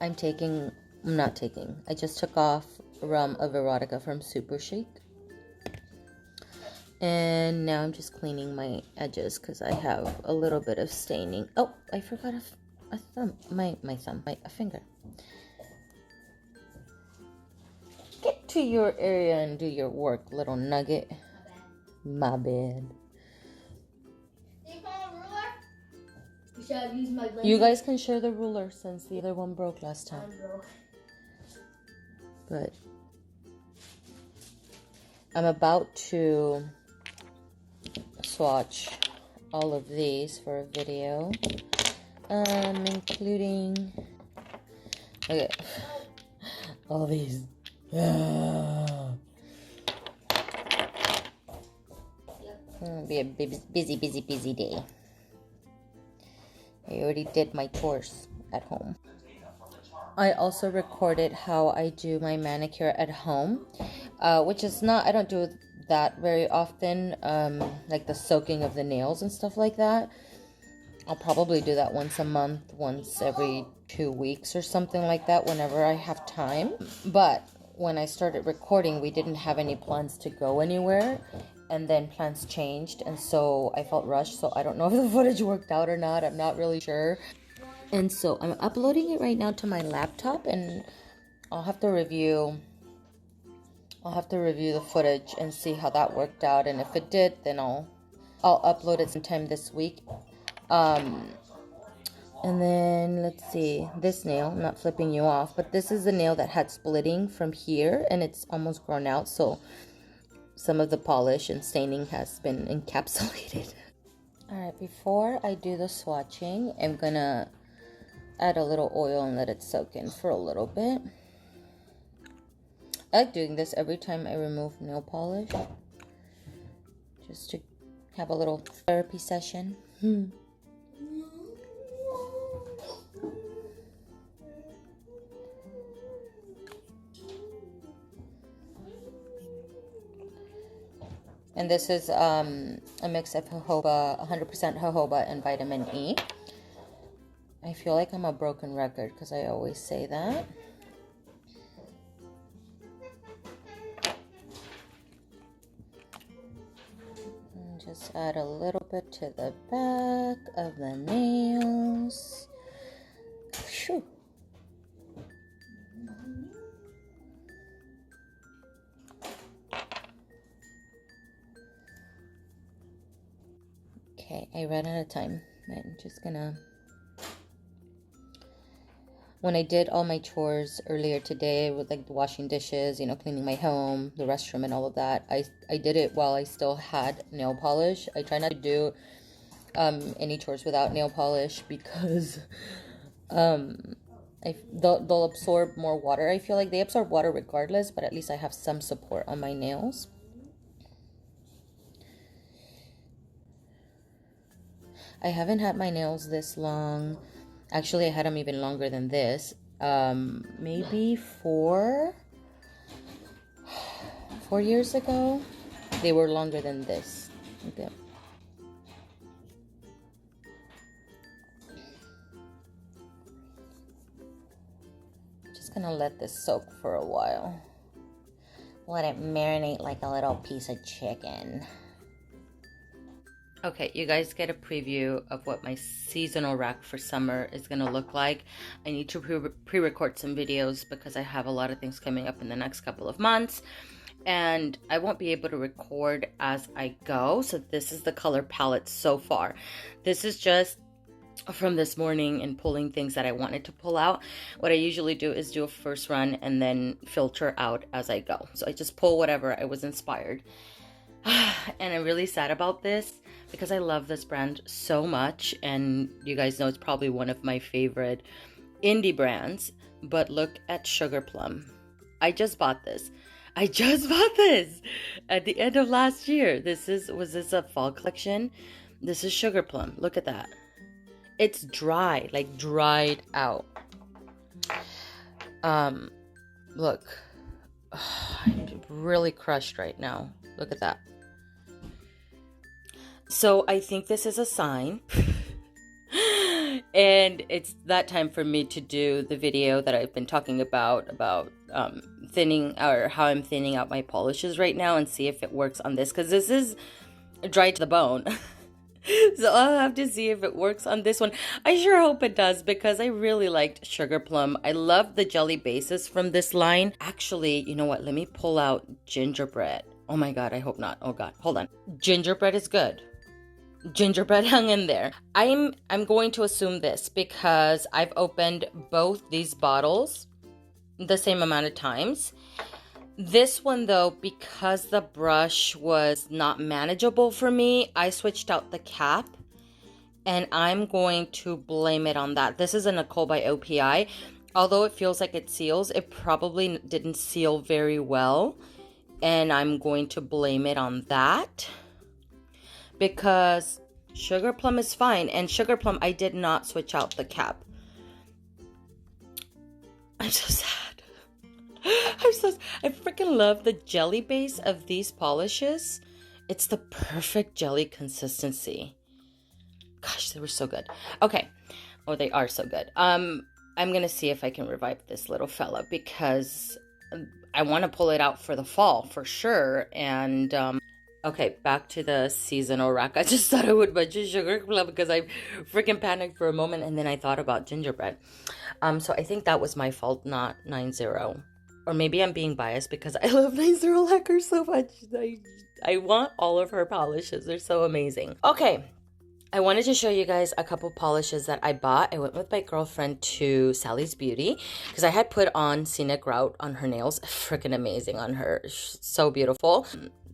I just took off Rum of Erotica from Super Chic. And now I'm just cleaning my edges because I have a little bit of staining. Oh, I forgot a finger. Get to your area and do your work, little nugget. My bad. You guys can share the ruler since the other one broke last time. But I'm about to swatch all of these for a video, including all these. It'll be a busy day. I already did my chores at home. I also recorded how I do my manicure at home, which is I don't do that very often, like the soaking of the nails and stuff like that. I'll probably do that once a month, once every 2 weeks or something like that, whenever I have time. But when I started recording, we didn't have any plans to go anywhere, and then plans changed, and so I felt rushed. So I don't know if the footage worked out or not. I'm not really sure. And so I'm uploading it right now to my laptop, and I'll have to review the footage and see how that worked out. And if it did, then I'll upload it sometime this week. And then let's see, this nail, I'm not flipping you off, but this is the nail that had splitting from here, and it's almost grown out, so some of the polish and staining has been encapsulated. Alright, before I do the swatching, I'm gonna add a little oil and let it soak in for a little bit. I like doing this every time I remove nail polish, just to have a little therapy session. And this is a mix of jojoba, 100% jojoba and vitamin E. I feel like I'm a broken record because I always say that. And just add a little bit to the back of the nails. Whew. Okay, I ran out of time. I'm just gonna... When I did all my chores earlier today with like the washing dishes, cleaning my home, the restroom and all of that, I did it while I still had nail polish. I try not to do any chores without nail polish because they'll absorb more water. I feel like they absorb water regardless, but at least I have some support on my nails. I haven't had my nails this long. Actually, I had them even longer than this. Maybe 4 years ago. They were longer than this. Okay. Just gonna let this soak for a while. Let it marinate like a little piece of chicken. Okay, you guys get a preview of what my seasonal rack for summer is going to look like. I need to pre-record some videos because I have a lot of things coming up in the next couple of months. And I won't be able to record as I go. So this is the color palette so far. This is just from this morning and pulling things that I wanted to pull out. What I usually do is do a first run and then filter out as I go. So I just pull whatever I was inspired. And I'm really sad about this because I love this brand so much, and you guys know it's probably one of my favorite indie brands. But look at Sugar Plum. I just bought this at the end of last year. Was this a fall collection? This is Sugar Plum. Look at that. It's dry, like dried out. Look. I'm really crushed right now. Look at that. So I think this is a sign. And it's that time for me to do the video that I've been talking about thinning, or how I'm thinning out my polishes right now, and see if it works on this, because this is dry to the bone. So I'll have to see if it works on this one. I sure hope it does, because I really liked Sugar Plum. I love the jelly bases from this line. Actually, you know what? Let me pull out gingerbread. Oh my God, I hope not. Oh God, hold on. Gingerbread is good. Gingerbread hung in there. I'm going to assume this because I've opened both these bottles the same amount of times. This one though, because the brush was not manageable for me, I switched out the cap, and I'm going to blame it on that. This is a Nicole by OPI. Although it feels like it seals, it probably didn't seal very well, and I'm going to blame it on that, because Sugar Plum is fine, and Sugar Plum, I did not switch out the cap. I'm so sad. I freaking love the jelly base of these polishes. It's the perfect jelly consistency. Gosh, they were so good. Okay. Oh, they are so good. I'm going to see if I can revive this little fella, because I want to pull it out for the fall for sure. And, okay, back to the seasonal rack. I just thought I would mention Sugar Plum because I freaking panicked for a moment, and then I thought about gingerbread. So I think that was my fault, not 90. Or maybe I'm being biased because I love 90 Lacquer so much. I want all of her polishes. They're so amazing. Okay, I wanted to show you guys a couple polishes that I bought. I went with my girlfriend to Sally's Beauty because I had put on Scenic Route on her nails. Freaking amazing on her. So beautiful.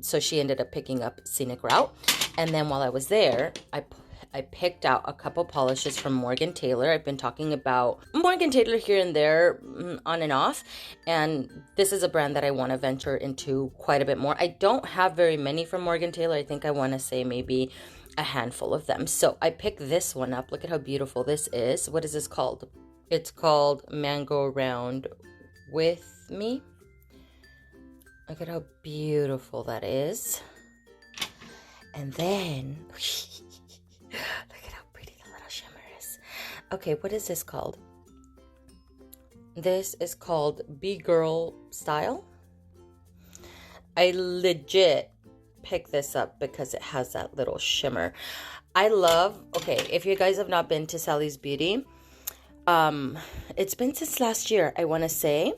So she ended up picking up Scenic Route. And then while I was there, I picked out a couple polishes from Morgan Taylor. I've been talking about Morgan Taylor here and there, on and off. And this is a brand that I want to venture into quite a bit more. I don't have very many from Morgan Taylor. I think I want to say maybe a handful of them. So I picked this one up. Look at how beautiful this is. What is this called? It's called Mango Round With Me. Look at how beautiful that is. And then... look at how pretty the little shimmer is. Okay, what is this called? This is called B-Girl Style. I legit picked this up because it has that little shimmer. I love, okay, if you guys have not been to Sally's Beauty, it's been since last year, I want to say.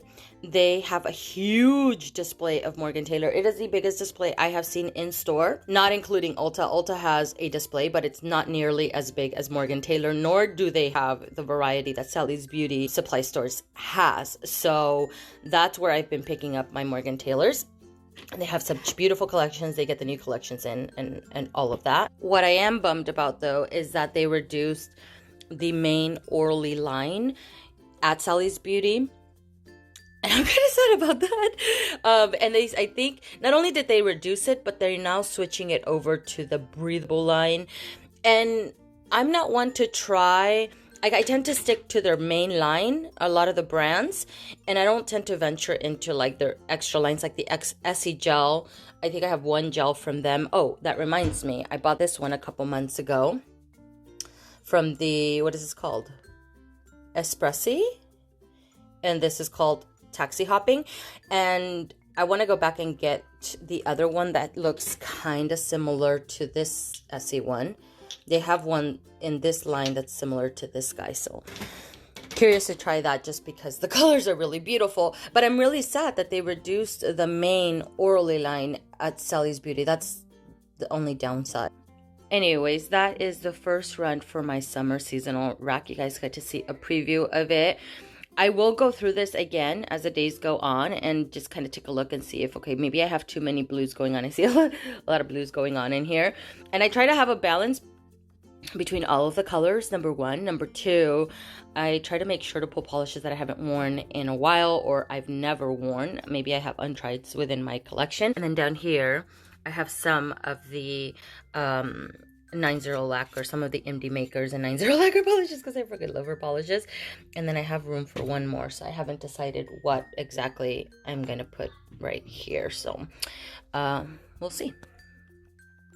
They have a huge display of Morgan Taylor. It is the biggest display I have seen in store, not including Ulta. Ulta has a display, but it's not nearly as big as Morgan Taylor, nor do they have the variety that Sally's Beauty supply stores has. So that's where I've been picking up my Morgan Taylors. And they have such beautiful collections. They get the new collections in and all of that. What I am bummed about, though, is that they reduced the main Orly line at Sally's Beauty. And I'm kind of sad about that. And I think not only did they reduce it, but they're now switching it over to the breathable line. And I'm not one to try. I tend to stick to their main line, a lot of the brands. And I don't tend to venture into like their extra lines, like the Essie gel. I think I have one gel from them. Oh, that reminds me. I bought this one a couple months ago from the, what is this called? Expressie. And this is called Taxi Hopping. And I want to go back and get the other one that looks kind of similar to this Essie one. They have one in this line that's similar to this guy. So curious to try that just because the colors are really beautiful. But I'm really sad that they reduced the main Orly line at Sally's Beauty. That's the only downside. Anyways, that is the first run for my summer seasonal rack. You guys got to see a preview of it. I will go through this again as the days go on and just kind of take a look and see if, okay, maybe I have too many blues going on. I see a lot of blues going on in here. And I try to have a balance between all of the colors, number one. Number two, I try to make sure to pull polishes that I haven't worn in a while or I've never worn. Maybe I have untrieds within my collection. And then down here, I have some of the 90 lacquer, some of the MD makers and 90 lacquer polishes because I freaking love her polishes. And then I have room for one more, so I haven't decided what exactly I'm gonna put right here. So we'll see.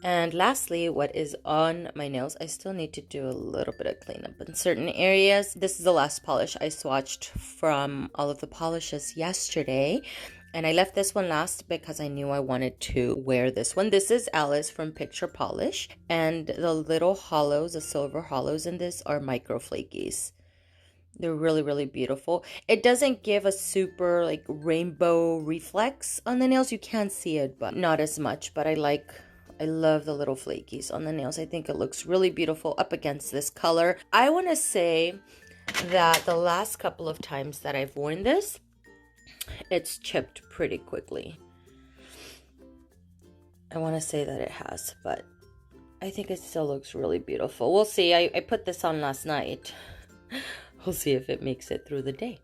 And lastly, what is on my nails, I still need to do a little bit of cleanup in certain areas. This is the last polish I swatched from all of the polishes yesterday. And I left this one last because I knew I wanted to wear this one. This is Alice from Picture Polish. And the little hollows, the silver hollows in this are micro flakies. They're really, really beautiful. It doesn't give a super like rainbow reflex on the nails. You can see it, but not as much. But I love the little flakies on the nails. I think it looks really beautiful up against this color. I want to say that the last couple of times that I've worn this, it's chipped pretty quickly. I want to say that it has, but I think it still looks really beautiful. We'll see. I put this on last night. We'll see if it makes it through the day.